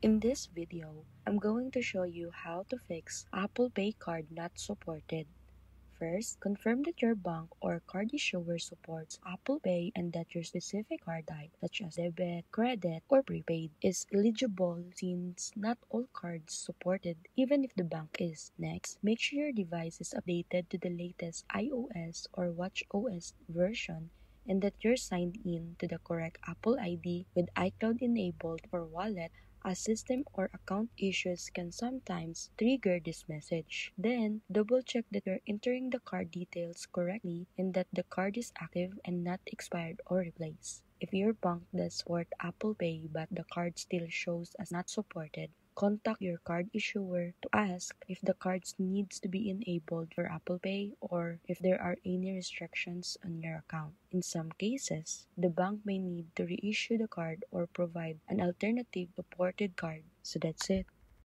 In this video, I'm going to show you how to fix Apple Pay card not supported. First, confirm that your bank or card issuer supports Apple Pay and that your specific card type, such as debit, credit, or prepaid, is eligible since not all cards supported, even if the bank is. Next, make sure your device is updated to the latest iOS or watchOS version and that you're signed in to the correct Apple ID with iCloud enabled for wallet, as system or account issues can sometimes trigger this message. Then, double check that you're entering the card details correctly and that the card is active and not expired or replaced. If your bank does support Apple Pay but the card still shows as not supported, contact your card issuer to ask if the cards needs to be enabled for Apple Pay or if there are any restrictions on your account. In some cases, the bank may need to reissue the card or provide an alternative supported card. So that's it.